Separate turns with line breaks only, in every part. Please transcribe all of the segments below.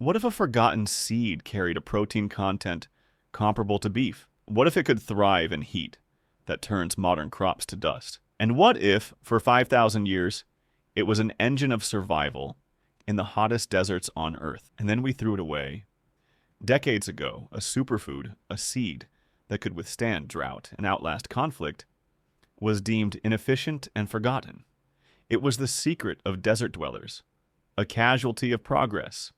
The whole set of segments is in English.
What if a forgotten seed carried a protein content comparable to beef? What if it could thrive in heat that turns modern crops to dust? And what if, for 5,000 years, it was an engine of survival in the hottest deserts on Earth, and then we threw it away? Decades ago, a superfood, a seed that could withstand drought and outlast conflict, was deemed inefficient and forgotten. It was the secret of desert dwellers, a casualty of progress.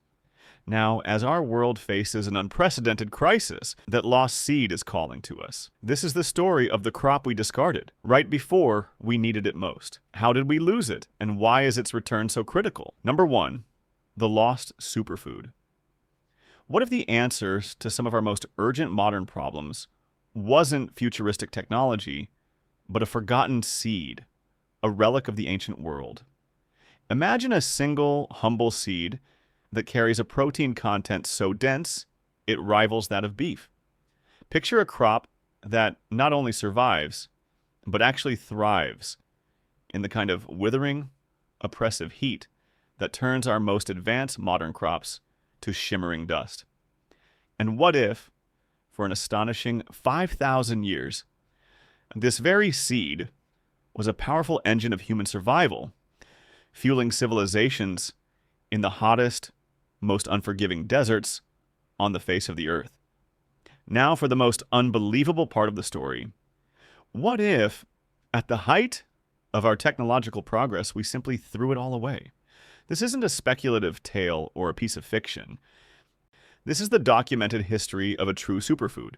Now, as our world faces an unprecedented crisis, that lost seed is calling to us. This is the story of the crop we discarded, right before we needed it most. How did we lose it, and why is its return so critical? Number one, the lost superfood. What if the answers to some of our most urgent modern problems wasn't futuristic technology, but a forgotten seed, a relic of the ancient world? Imagine a single, humble seed that carries a protein content so dense it rivals that of beef. Picture a crop that not only survives, but actually thrives in the kind of withering, oppressive heat that turns our most advanced modern crops to shimmering dust. And what if, for an astonishing 5,000 years, this very seed was a powerful engine of human survival, fueling civilizations in the hottest, most unforgiving deserts on the face of the earth? Now for the most unbelievable part of the story. What if, at the height of our technological progress, we simply threw it all away? This isn't a speculative tale or a piece of fiction. This is the documented history of a true superfood,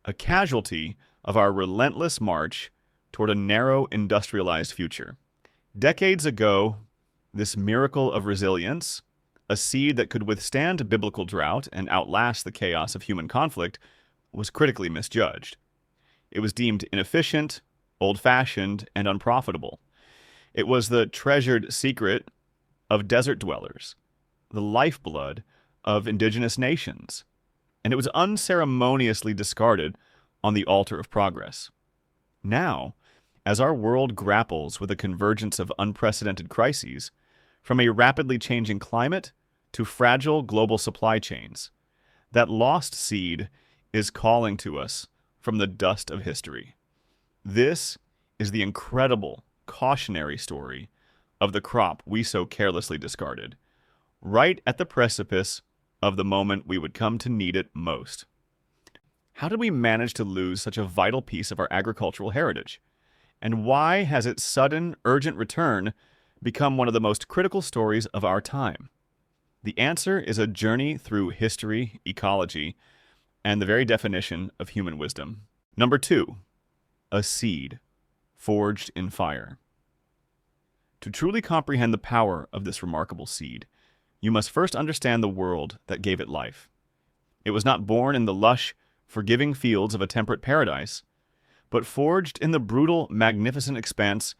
a casualty of our relentless march toward a narrow, industrialized future. Decades ago, this miracle of resilience, a seed that could withstand biblical drought and outlast the chaos of human conflict, was critically misjudged. It was deemed inefficient, old-fashioned, and unprofitable. It was the treasured secret of desert dwellers, the lifeblood of indigenous nations, and it was unceremoniously discarded on the altar of progress. Now, as our world grapples with a convergence of unprecedented crises, from a rapidly changing climate to fragile global supply chains, that lost seed is calling to us from the dust of history. This is the incredible, cautionary story of the crop we so carelessly discarded, right at the precipice of the moment we would come to need it most. How did we manage to lose such a vital piece of our agricultural heritage? And why has its sudden, urgent return become one of the most critical stories of our time? The answer is a journey through history, ecology, and the very definition of human wisdom. Number two, a seed forged in fire. To truly comprehend the power of this remarkable seed, you must first understand the world that gave it life. It was not born in the lush, forgiving fields of a temperate paradise, but forged in the brutal, magnificent expanse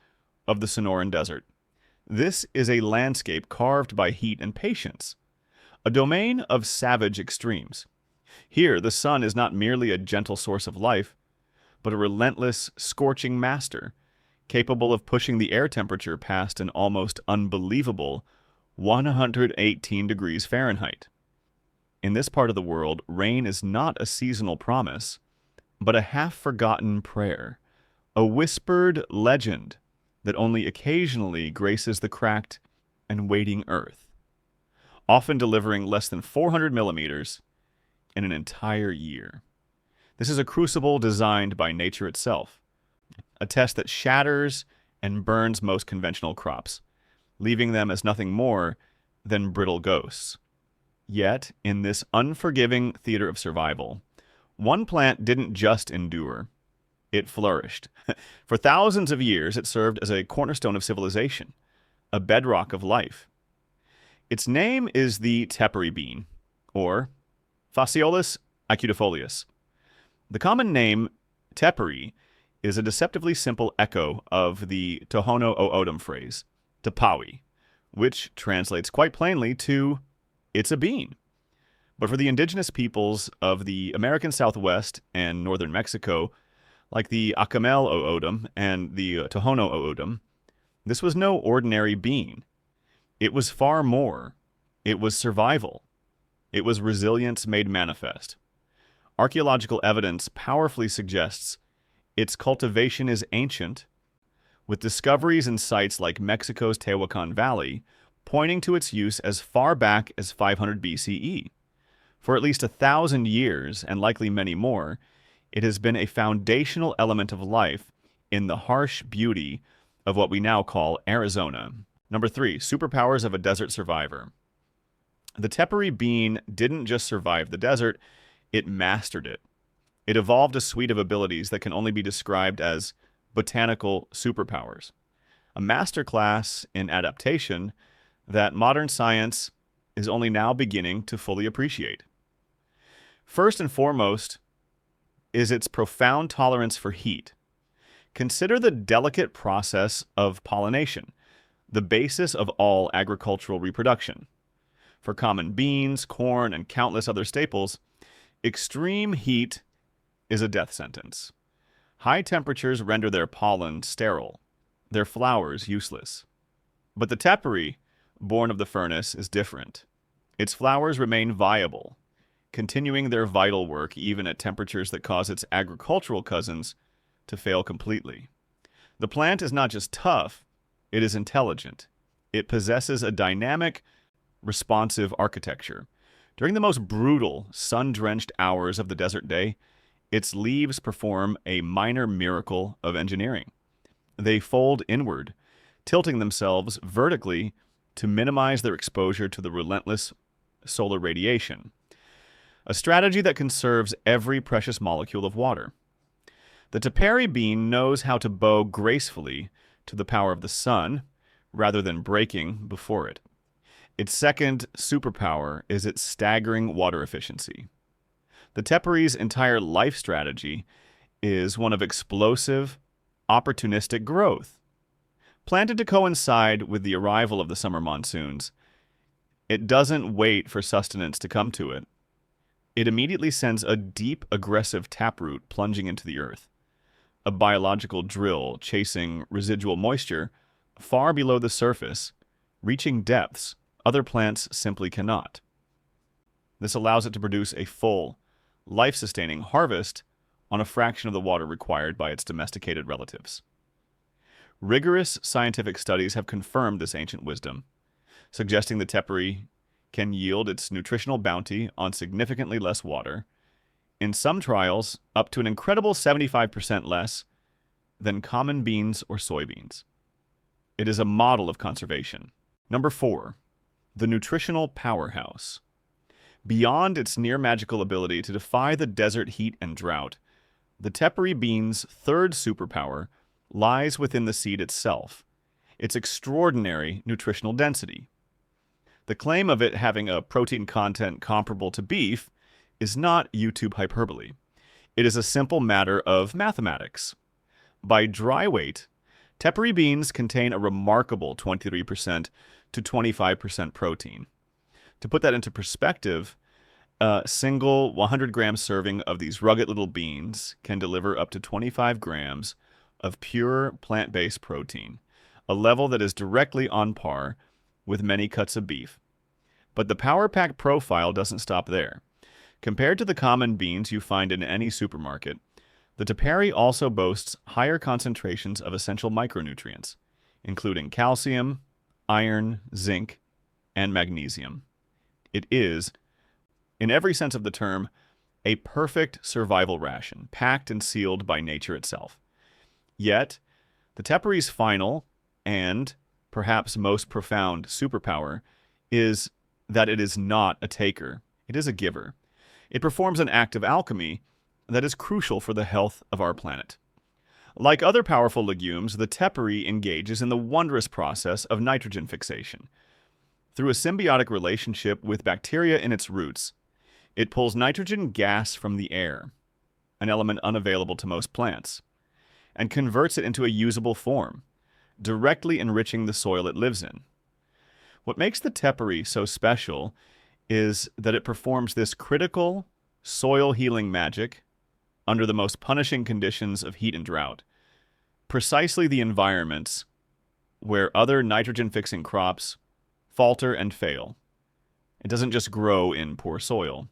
of the Sonoran Desert. This is a landscape carved by heat and patience, a domain of savage extremes. Here, the sun is not merely a gentle source of life, but a relentless, scorching master, capable of pushing the air temperature past an almost unbelievable 118 degrees Fahrenheit. In this part of the world, rain is not a seasonal promise, but a half-forgotten prayer, a whispered legend that only occasionally graces the cracked and waiting earth, often delivering less than 400 millimeters in an entire year. This is a crucible designed by nature itself, a test that shatters and burns most conventional crops, leaving them as nothing more than brittle ghosts. Yet, in this unforgiving theater of survival, one plant didn't just endure, it flourished. For thousands of years, it served as a cornerstone of civilization, a bedrock of life. Its name is the tepary bean, or Phaseolus acutefolius. The common name tepary is a deceptively simple echo of the Tohono O'odham phrase, tapawi, which translates quite plainly to, it's a bean. But for the indigenous peoples of the American Southwest and northern Mexico, like the Acamel O'odham and the Tohono O'odham, this was no ordinary bean. It was far more. It was survival. It was resilience made manifest. Archaeological evidence powerfully suggests its cultivation is ancient, with discoveries in sites like Mexico's Tehuacan Valley pointing to its use as far back as 500 BCE. For at least 1,000 years, and likely many more, it has been a foundational element of life in the harsh beauty of what we now call Arizona. Number 3, superpowers of a desert survivor. The tepary bean didn't just survive the desert, it mastered it. It evolved a suite of abilities that can only be described as botanical superpowers. A masterclass in adaptation that modern science is only now beginning to fully appreciate. First and foremost is its profound tolerance for heat. Consider the delicate process of pollination, the basis of all agricultural reproduction. For common beans, corn, and countless other staples, extreme heat is a death sentence. High temperatures render their pollen sterile, their flowers useless. But the tepary, born of the furnace, is different. Its flowers remain viable, continuing their vital work even at temperatures that cause its agricultural cousins to fail completely. The plant is not just tough, it is intelligent. It possesses a dynamic, responsive architecture. During the most brutal, sun-drenched hours of the desert day, its leaves perform a minor miracle of engineering. They fold inward, tilting themselves vertically to minimize their exposure to the relentless solar radiation, a strategy that conserves every precious molecule of water. The tepary bean knows how to bow gracefully to the power of the sun, rather than breaking before it. Its second superpower is its staggering water efficiency. The tepary's entire life strategy is one of explosive, opportunistic growth. Planted to coincide with the arrival of the summer monsoons, it doesn't wait for sustenance to come to it. It immediately sends a deep, aggressive taproot plunging into the earth, a biological drill chasing residual moisture far below the surface, reaching depths other plants simply cannot. This allows it to produce a full, life-sustaining harvest on a fraction of the water required by its domesticated relatives. Rigorous scientific studies have confirmed this ancient wisdom, suggesting the tepary can yield its nutritional bounty on significantly less water, in some trials up to an incredible 75% less than common beans or soybeans. It is a model of conservation. Number 4, the nutritional powerhouse. Beyond its near-magical ability to defy the desert heat and drought, the tepary bean's third superpower lies within the seed itself, its extraordinary nutritional density. The claim of it having a protein content comparable to beef is not YouTube hyperbole. It is a simple matter of mathematics. By dry weight, tepary beans contain a remarkable 23% to 25% protein. To put that into perspective, a single 100-gram serving of these rugged little beans can deliver up to 25 grams of pure plant-based protein, a level that is directly on par with many cuts of beef. But the power pack profile doesn't stop there. Compared to the common beans you find in any supermarket, the tepary also boasts higher concentrations of essential micronutrients, including calcium, iron, zinc, and magnesium. It is, in every sense of the term, a perfect survival ration, packed and sealed by nature itself. Yet, the tepary's final and perhaps most profound superpower is that it is not a taker, it is a giver. It performs an act of alchemy that is crucial for the health of our planet. Like other powerful legumes, the tepary engages in the wondrous process of nitrogen fixation. Through a symbiotic relationship with bacteria in its roots, it pulls nitrogen gas from the air, an element unavailable to most plants, and converts it into a usable form, directly enriching the soil it lives in. What makes the tepary so special is that it performs this critical soil healing magic under the most punishing conditions of heat and drought, precisely the environments where other nitrogen-fixing crops falter and fail. It doesn't just grow in poor soil.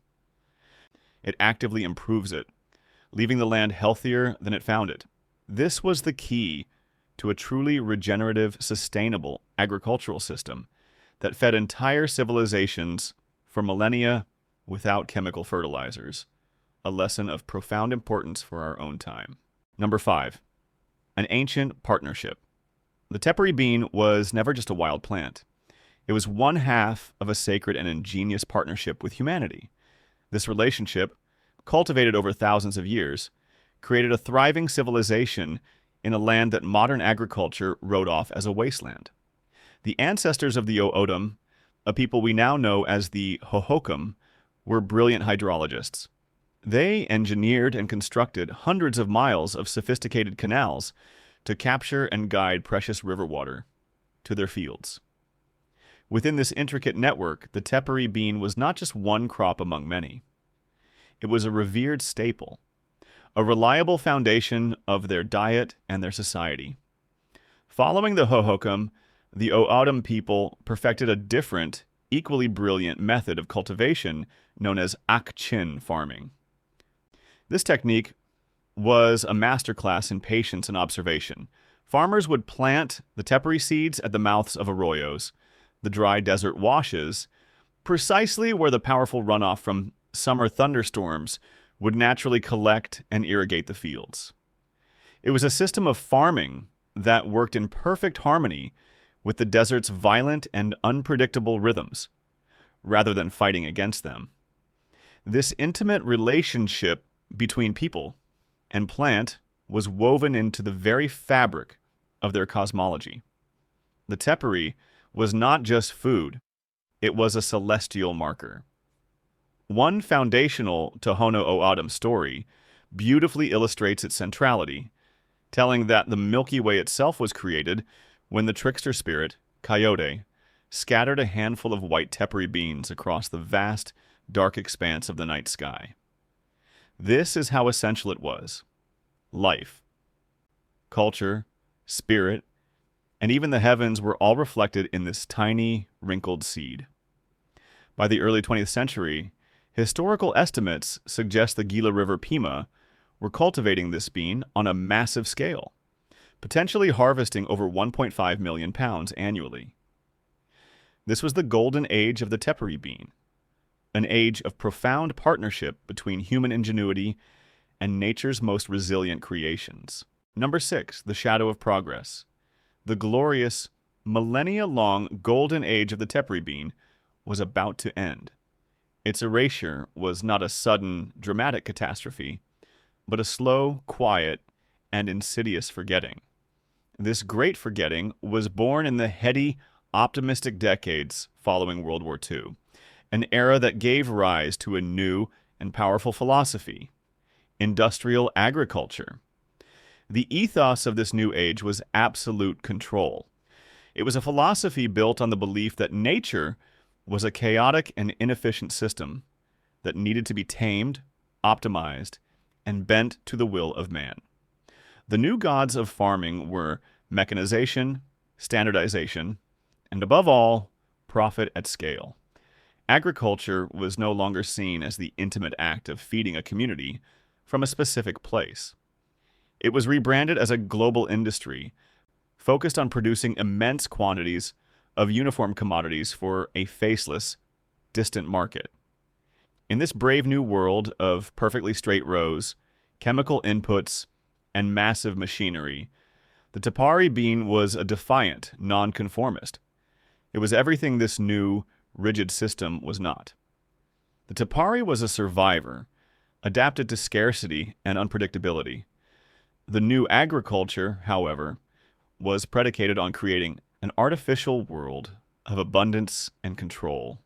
It actively improves it, leaving the land healthier than it found it. This was the key to a truly regenerative, sustainable agricultural system that fed entire civilizations for millennia without chemical fertilizers, a lesson of profound importance for our own time. Number 5. An ancient partnership. The tepary bean was never just a wild plant. It was one half of a sacred and ingenious partnership with humanity. This relationship, cultivated over thousands of years, created a thriving civilization in a land that modern agriculture wrote off as a wasteland. The ancestors of the O'odham, a people we now know as the Hohokam, were brilliant hydrologists. They engineered and constructed hundreds of miles of sophisticated canals to capture and guide precious river water to their fields. Within this intricate network, the tepary bean was not just one crop among many. It was a revered staple, a reliable foundation of their diet and their society. Following the Hohokam, the O'odham people perfected a different, equally brilliant method of cultivation known as akchin farming. This technique was a masterclass in patience and observation. Farmers would plant the tepary seeds at the mouths of arroyos, the dry desert washes, precisely where the powerful runoff from summer thunderstorms would naturally collect and irrigate the fields. It was a system of farming that worked in perfect harmony with the desert's violent and unpredictable rhythms, rather than fighting against them. This intimate relationship between people and plant was woven into the very fabric of their cosmology. The tepary was not just food, it was a celestial marker. One foundational Tohono O'odham story beautifully illustrates its centrality, telling that the Milky Way itself was created when the trickster spirit, Coyote, scattered a handful of white tepary beans across the vast, dark expanse of the night sky. This is how essential it was. Life, culture, spirit, and even the heavens were all reflected in this tiny, wrinkled seed. By the early 20th century, historical estimates suggest the Gila River Pima were cultivating this bean on a massive scale, potentially harvesting over 1.5 million pounds annually. This was the golden age of the tepary bean, an age of profound partnership between human ingenuity and nature's most resilient creations. Number 6, the shadow of progress. The glorious, millennia-long golden age of the tepary bean was about to end. Its erasure was not a sudden, dramatic catastrophe, but a slow, quiet, and insidious forgetting. This great forgetting was born in the heady, optimistic decades following World War II, an era that gave rise to a new and powerful philosophy: industrial agriculture. The ethos of this new age was absolute control. It was a philosophy built on the belief that nature was a chaotic and inefficient system that needed to be tamed, optimized, and bent to the will of man. The new gods of farming were mechanization, standardization, and above all, profit at scale. Agriculture was no longer seen as the intimate act of feeding a community from a specific place. It was rebranded as a global industry, focused on producing immense quantities of uniform commodities for a faceless, distant market. In this brave new world of perfectly straight rows, chemical inputs, and massive machinery, the tepary bean was a defiant nonconformist. It was everything this new, rigid system was not. The tepary was a survivor, adapted to scarcity and unpredictability. The new agriculture, however, was predicated on creating an artificial world of abundance and control.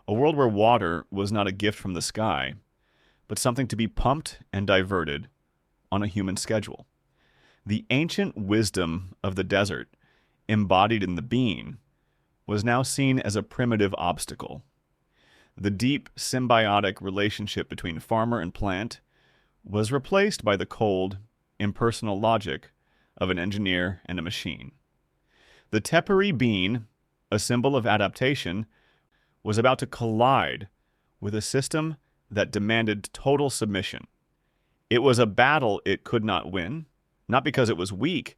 A world where water was not a gift from the sky, but something to be pumped and diverted on a human schedule. The ancient wisdom of the desert, embodied in the bean, was now seen as a primitive obstacle. The deep symbiotic relationship between farmer and plant was replaced by the cold, impersonal logic of an engineer and a machine. The tepary bean, a symbol of adaptation, was about to collide with a system that demanded total submission. It was a battle it could not win, not because it was weak,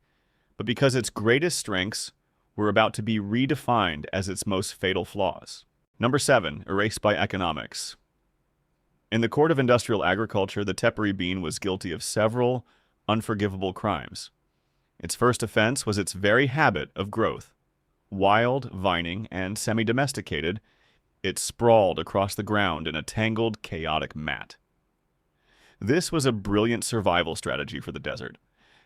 but because its greatest strengths were about to be redefined as its most fatal flaws. Number 7, erased by economics. In the court of industrial agriculture, the tepary bean was guilty of several unforgivable crimes. Its first offense was its very habit of growth. Wild, vining, and semi-domesticated, it sprawled across the ground in a tangled, chaotic mat. This was a brilliant survival strategy for the desert,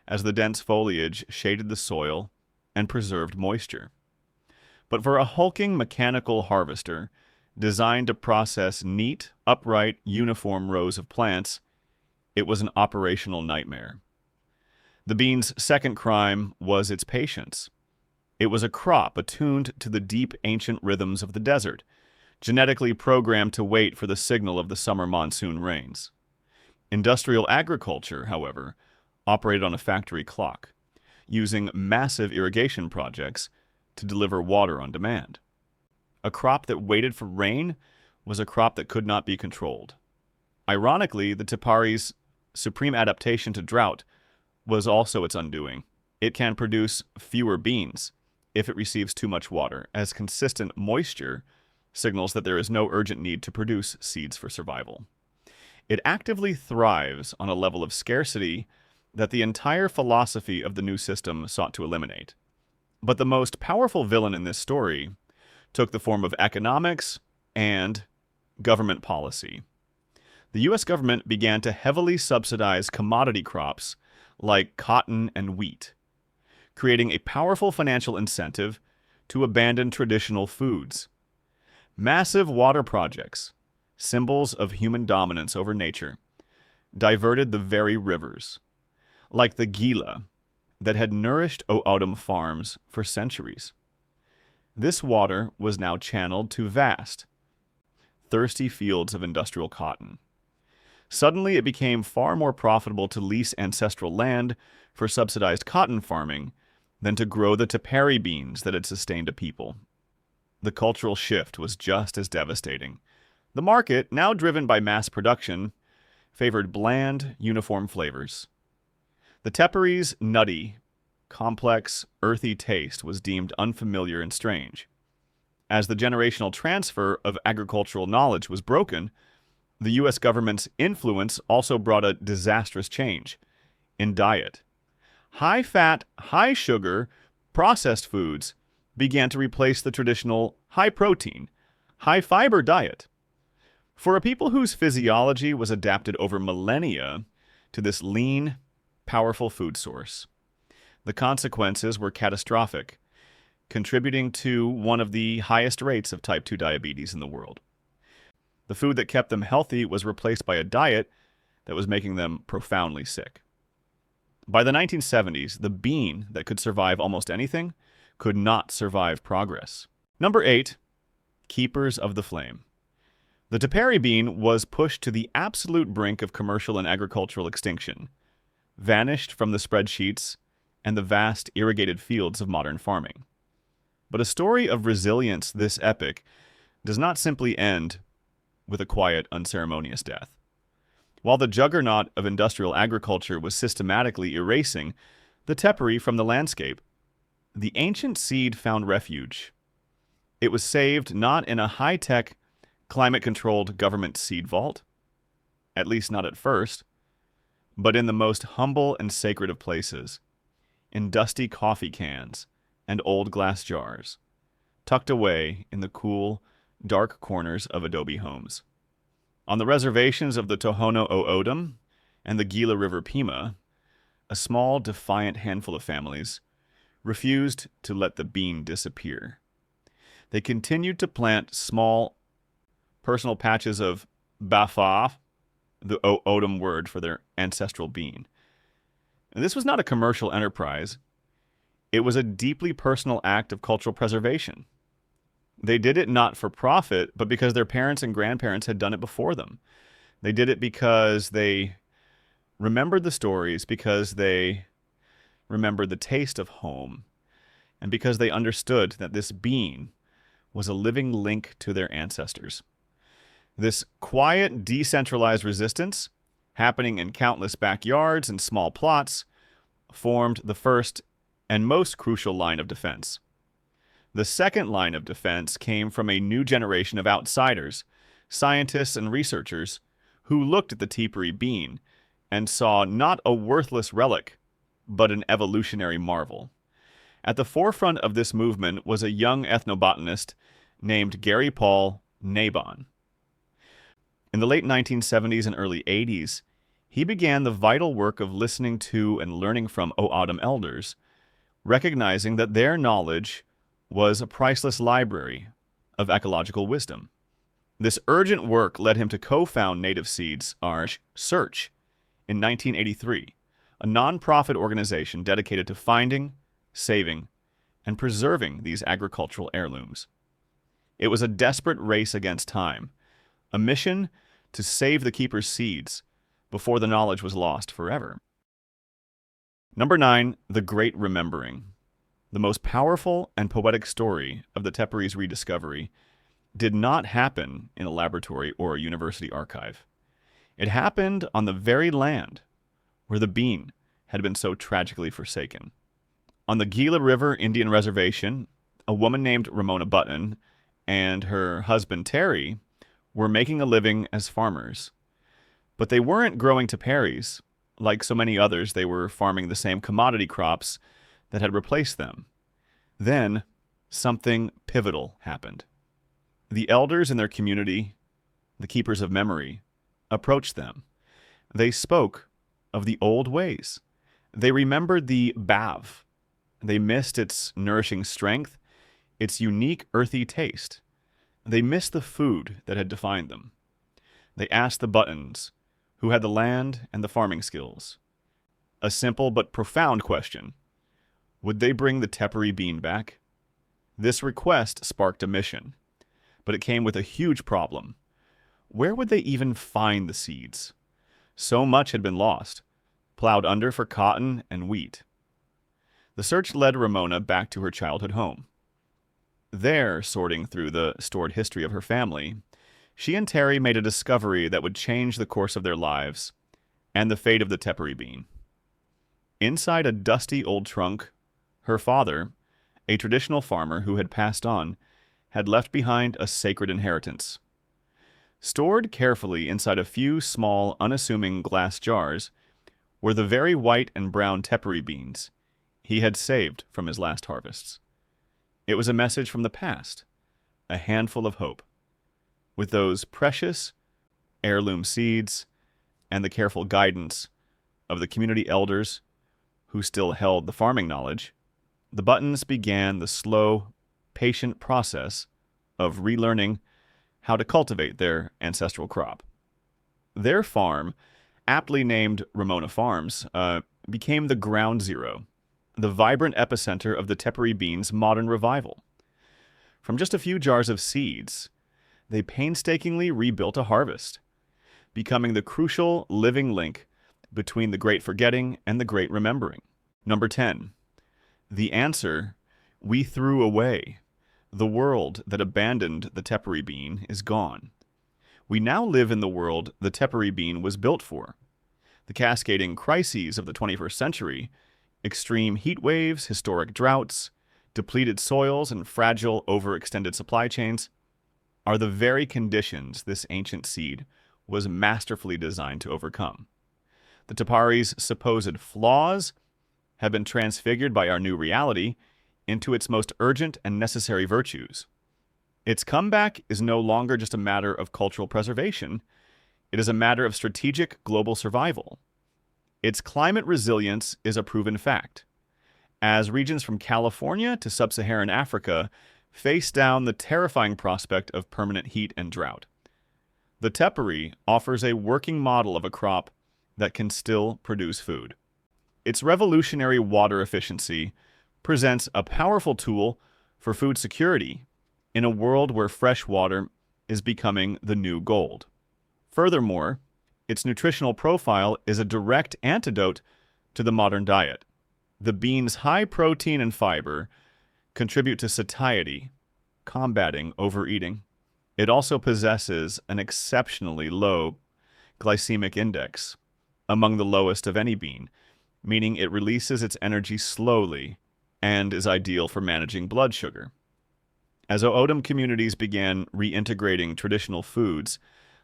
as the dense foliage shaded the soil and preserved moisture. But for a hulking mechanical harvester designed to process neat, upright, uniform rows of plants, it was an operational nightmare. The bean's second crime was its patience. It was a crop attuned to the deep, ancient rhythms of the desert, genetically programmed to wait for the signal of the summer monsoon rains. Industrial agriculture, however, operated on a factory clock, using massive irrigation projects to deliver water on demand. A crop that waited for rain was a crop that could not be controlled. Ironically, the tepari's supreme adaptation to drought was also its undoing. It can produce fewer beans if it receives too much water, as consistent moisture signals that there is no urgent need to produce seeds for survival. It actively thrives on a level of scarcity that the entire philosophy of the new system sought to eliminate. But the most powerful villain in this story took the form of economics and government policy. The U.S. government began to heavily subsidize commodity crops like cotton and wheat, creating a powerful financial incentive to abandon traditional foods. Massive water projects, symbols of human dominance over nature, diverted the very rivers, like the Gila, that had nourished O'odham farms for centuries. This water was now channeled to vast, thirsty fields of industrial cotton. Suddenly, it became far more profitable to lease ancestral land for subsidized cotton farming than to grow the tepary beans that had sustained a people. The cultural shift was just as devastating. The market, now driven by mass production, favored bland, uniform flavors. The tepary's nutty, complex, earthy taste was deemed unfamiliar and strange. As the generational transfer of agricultural knowledge was broken, the U.S. government's influence also brought a disastrous change in diet. High-fat, high-sugar, processed foods began to replace the traditional high-protein, high-fiber diet. For a people whose physiology was adapted over millennia to this lean, powerful food source, the consequences were catastrophic, contributing to one of the highest rates of type 2 diabetes in the world. The food that kept them healthy was replaced by a diet that was making them profoundly sick. By the 1970s, the bean that could survive almost anything could not survive progress. Number 8, keepers of the flame. The tepary bean was pushed to the absolute brink of commercial and agricultural extinction, vanished from the spreadsheets and the vast irrigated fields of modern farming. But a story of resilience this epic does not simply end with a quiet, unceremonious death. While the juggernaut of industrial agriculture was systematically erasing the tepary from the landscape, the ancient seed found refuge. It was saved not in a high-tech, climate-controlled government seed vault, at least not at first, but in the most humble and sacred of places, in dusty coffee cans and old glass jars, tucked away in the cool, dark corners of adobe homes. On the reservations of the Tohono O'odham and the Gila River Pima, a small, defiant handful of families refused to let the bean disappear. They continued to plant small, personal patches of bafa, the O'odham word for their ancestral bean. And this was not a commercial enterprise. It was a deeply personal act of cultural preservation. They did it not for profit, but because their parents and grandparents had done it before them. They did it because they remembered the stories, because they remembered the taste of home, and because they understood that this bean was a living link to their ancestors. This quiet, decentralized resistance, happening in countless backyards and small plots, formed the first and most crucial line of defense. The second line of defense came from a new generation of outsiders, scientists and researchers, who looked at the teepery bean and saw not a worthless relic, but an evolutionary marvel. At the forefront of this movement was a young ethnobotanist named Gary Paul Nabon. In the late 1970s and early 80s, he began the vital work of listening to and learning from O'odham elders, recognizing that their knowledge was a priceless library of ecological wisdom. This urgent work led him to co-found Native Seeds Search in 1983, a non-profit organization dedicated to finding, saving, and preserving these agricultural heirlooms. It was a desperate race against time, a mission to save the keeper's seeds before the knowledge was lost forever. Number 9, the Great Remembering. The most powerful and poetic story of the tepury's rediscovery did not happen in a laboratory or a university archive. It happened on the very land where the bean had been so tragically forsaken. On the Gila River Indian Reservation, a woman named Ramona Button and her husband Terry were making a living as farmers. But they weren't growing teperies. Like so many others, they were farming the same commodity crops that had replaced them. Then, something pivotal happened. The elders in their community, the keepers of memory, approached them. They spoke of the old ways. They remembered the bav. They missed its nourishing strength, its unique earthy taste. They missed the food that had defined them. They asked the Buttons, who had the land and the farming skills, a simple but profound question. Would they bring the tepury bean back? This request sparked a mission, but it came with a huge problem. Where would they even find the seeds? So much had been lost, plowed under for cotton and wheat. The search led Ramona back to her childhood home. There, sorting through the stored history of her family, she and Terry made a discovery that would change the course of their lives and the fate of the tepury bean. Inside a dusty old trunk, her father, a traditional farmer who had passed on, had left behind a sacred inheritance. Stored carefully inside a few small, unassuming glass jars were the very white and brown tepury beans he had saved from his last harvests. It was a message from the past, a handful of hope. With those precious heirloom seeds and the careful guidance of the community elders who still held the farming knowledge, the Buttons began the slow, patient process of relearning how to cultivate their ancestral crop. Their farm, aptly named Ramona Farms, became the ground zero, the vibrant epicenter of the tepury bean's modern revival. From just a few jars of seeds, they painstakingly rebuilt a harvest, becoming the crucial living link between the great forgetting and the great remembering. Number 10. The answer we threw away. The world that abandoned the tepury bean is gone. We now live in the world the tepury bean was built for. The cascading crises of the 21st century, extreme heat waves, historic droughts, depleted soils, and fragile, overextended supply chains, are the very conditions this ancient seed was masterfully designed to overcome. The tepari's supposed flaws have been transfigured by our new reality into its most urgent and necessary virtues. Its comeback is no longer just a matter of cultural preservation. It is a matter of strategic global survival. Its climate resilience is a proven fact, as regions from California to sub-Saharan Africa face down the terrifying prospect of permanent heat and drought. The tepury offers a working model of a crop that can still produce food. Its revolutionary water efficiency presents a powerful tool for food security in a world where fresh water is becoming the new gold. Furthermore, its nutritional profile is a direct antidote to the modern diet. The bean's high protein and fiber contribute to satiety, combating overeating. It also possesses an exceptionally low glycemic index, among the lowest of any bean, meaning it releases its energy slowly and is ideal for managing blood sugar. As O'odham communities began reintegrating traditional foods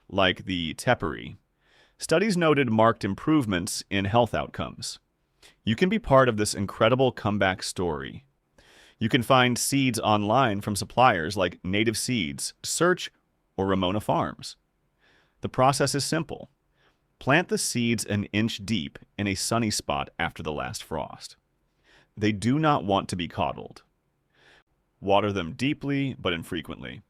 like the tepary, studies noted marked improvements in health outcomes. You can be part of this incredible comeback story. You can find seeds online from suppliers like Native Seeds, Search, or Ramona Farms. The process is simple. Plant the seeds an inch deep in a sunny spot after the last frost. They do not want to be coddled. Water them deeply but infrequently.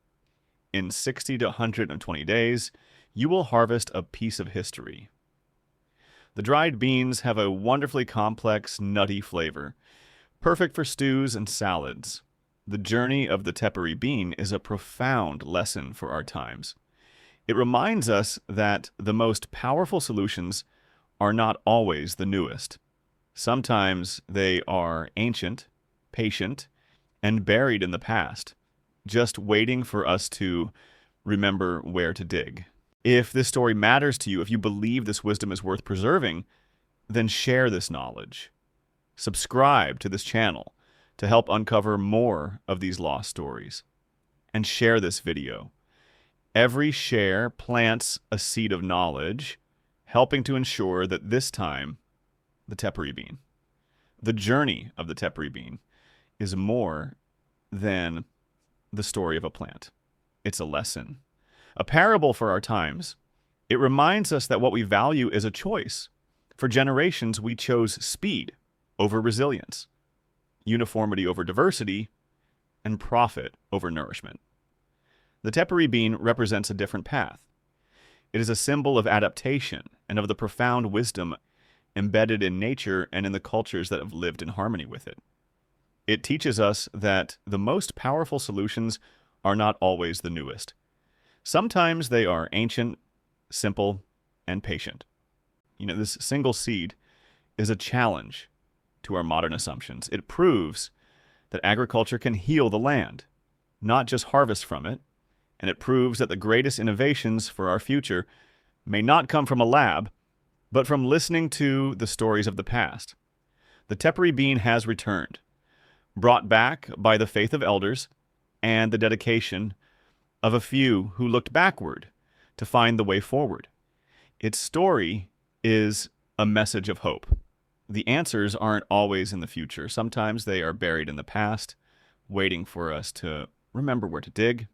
In 60 to 120 days, you will harvest a piece of history. The dried beans have a wonderfully complex, nutty flavor, perfect for stews and salads. The journey of the tepary bean is a profound lesson for our times. It reminds us that the most powerful solutions are not always the newest. Sometimes they are ancient, patient, and buried in the past, just waiting for us to remember where to dig. If this story matters to you, if you believe this wisdom is worth preserving, then share this knowledge. Subscribe to this channel to help uncover more of these lost stories. And share this video. Every share plants a seed of knowledge, helping to ensure that this time, the tepary bean, the journey of the tepary bean, is more than the story of a plant. It's a lesson. A parable for our times. It reminds us that what we value is a choice. For generations, we chose speed over resilience, uniformity over diversity, and profit over nourishment. The tepary bean represents a different path. It is a symbol of adaptation and of the profound wisdom embedded in nature and in the cultures that have lived in harmony with it. It teaches us that the most powerful solutions are not always the newest. Sometimes they are ancient, simple, and patient. This single seed is a challenge to our modern assumptions. It proves that agriculture can heal the land, not just harvest from it, and it proves that the greatest innovations for our future may not come from a lab, but from listening to the stories of the past. The tepary bean has returned, brought back by the faith of elders and the dedication of a few who looked backward to find the way forward. Its story is a message of hope. The answers aren't always in the future. Sometimes they are buried in the past, waiting for us to remember where to dig.